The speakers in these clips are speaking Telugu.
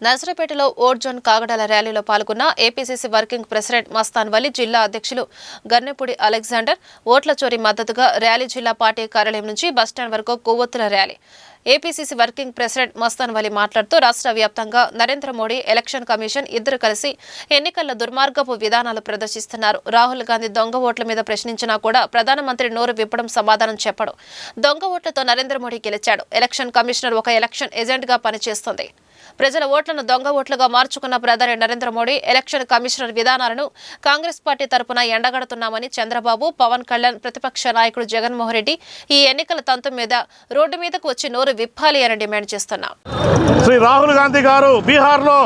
నర్సరావుపేటలో ఓట్ జోన్ కాగడాల ర్యాలీలో పాల్గొన్న ఏపీసీసీ వర్కింగ్ ప్రెసిడెంట్ మస్తాన్ వలి, జిల్లా అధ్యక్షులు గన్నెపూడి అలెగ్జాండర్ ఓట్ల చోరీ మద్దతుగా ర్యాలీ జిల్లా పార్టీ కార్యాలయం నుంచి బస్టాండ్ వరకు కొవ్వొత్తుల rally. APCC working president Mastan Vali మాట్లాడుతూ రాష్ట్ర వ్యాప్తంగా నరేంద్ర మోడీ, ఎలక్షన్ కమిషన్ ఇద్దరు కలిసి ఎన్నికల్లో దుర్మార్గపు విధానాలు ప్రదర్శిస్తున్నారు. రాహుల్ గాంధీ దొంగ ఓట్ల మీద ప్రశ్నించినా కూడా ప్రధానమంత్రి నోరు విప్పడం సమాధానం చెప్పడు. దొంగ ఓట్లతో నరేంద్ర మోడీ గెలిచాడు. ఎలక్షన్ కమిషనర్ ఒక ఎలక్షన్ ఏజెంట్ గా పనిచేస్తుంది. ప్రజల ఓట్లను దొంగ ఓట్లుగా మార్చుకున్న ప్రధాని నరేంద్ర మోడీ, ఎలక్షన్ కమిషనర్ విధానాలను కాంగ్రెస్ పార్టీ తరపున ఎండగడుతున్నామని చంద్రబాబు, పవన్ కళ్యాణ్, ప్రతిపక్ష నాయకుడు జగన్మోహన్ రెడ్డి ఈ ఎన్నికల తంతు మీద రోడ్డు మీదకు వచ్చి నోరు విప్పాలి అని డిమాండ్ చేస్తున్నారు. శ్రీ రాహుల్ గాంధీ గారు బీహార్లో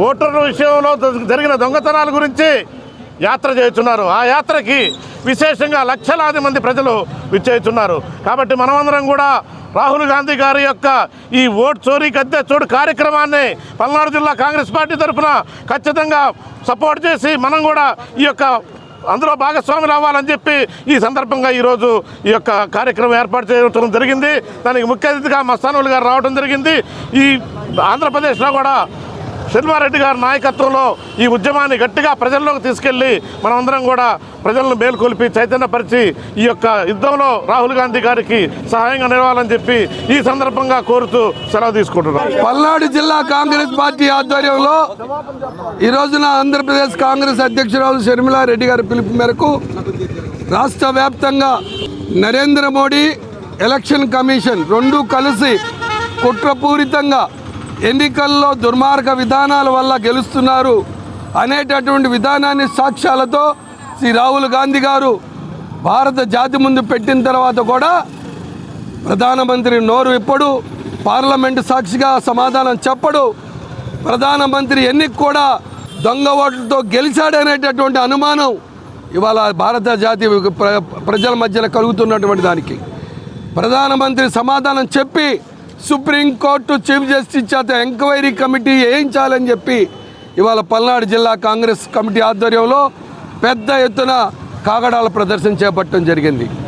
ఓటర్ల విషయంలో జరిగిన దొంగతనాల గురించి యాత్ర చేస్తున్నారు. ఆ యాత్రకి విశేషంగా లక్షలాది మంది ప్రజలు విచ్చేస్తున్నారు. కాబట్టి మనమందరం కూడా రాహుల్ గాంధీ గారి యొక్క ఈ ఓట్ చోరీ గద్దె చోటు కార్యక్రమాన్ని పల్నాడు జిల్లా కాంగ్రెస్ పార్టీ తరఫున ఖచ్చితంగా సపోర్ట్ చేసి మనం కూడా ఈ యొక్క అందులో భాగస్వాములు అవ్వాలని చెప్పి ఈ సందర్భంగా ఈరోజు ఈ యొక్క కార్యక్రమం ఏర్పాటు చేయడం జరిగింది. దానికి ముఖ్య అతిథిగా మస్తాన్ వలి గారు రావడం జరిగింది. ఈ ఆంధ్రప్రదేశ్లో కూడా శర్మారెడ్డి గారి నాయకత్వంలో ఈ ఉద్యమాన్ని గట్టిగా ప్రజల్లోకి తీసుకెళ్లి మనమందరం కూడా ప్రజలను మేల్కొల్పి చైతన్యపరిచి ఈ యొక్క యుద్ధంలో రాహుల్ గాంధీ గారికి సహాయంగా నిలవాలని చెప్పి ఈ సందర్భంగా కోరుతూ సెలవు తీసుకుంటున్నాం. పల్నాడు జిల్లా కాంగ్రెస్ పార్టీ ఆధ్వర్యంలో ఈ రోజున ఆంధ్రప్రదేశ్ కాంగ్రెస్ అధ్యక్షురాలు షర్మిలారెడ్డి గారి పిలుపు మేరకు రాష్ట్ర వ్యాప్తంగా నరేంద్ర మోడీ, ఎలక్షన్ కమిషన్ రెండూ కలిసి కుట్రపూరితంగా ఎన్నికల్లో దుర్మార్గ విధానాల వల్ల గెలుస్తున్నారు అనేటటువంటి విధానాన్ని సాక్ష్యాలతో శ్రీ రాహుల్ గాంధీ గారు భారత జాతి ముందు పెట్టిన తర్వాత కూడా ప్రధానమంత్రి నోరు విప్పడు, పార్లమెంటు సాక్షిగా సమాధానం చెప్పడు. ప్రధానమంత్రి ఎన్నిక కూడా దొంగ ఓట్లతో గెలిచాడనేటటువంటి అనుమానం ఇవాళ భారత జాతి ప్రజల మధ్యన కలుగుతున్నటువంటి దానికి ప్రధానమంత్రి సమాధానం చెప్పి సుప్రీంకోర్టు చీఫ్ జస్టిస్ చేత ఎంక్వైరీ కమిటీ వేయించాలని చెప్పి ఇవాళ పల్నాడు జిల్లా కాంగ్రెస్ కమిటీ ఆధ్వర్యంలో పెద్ద ఎత్తున కాగడాల ప్రదర్శన చేపట్టడం జరిగింది.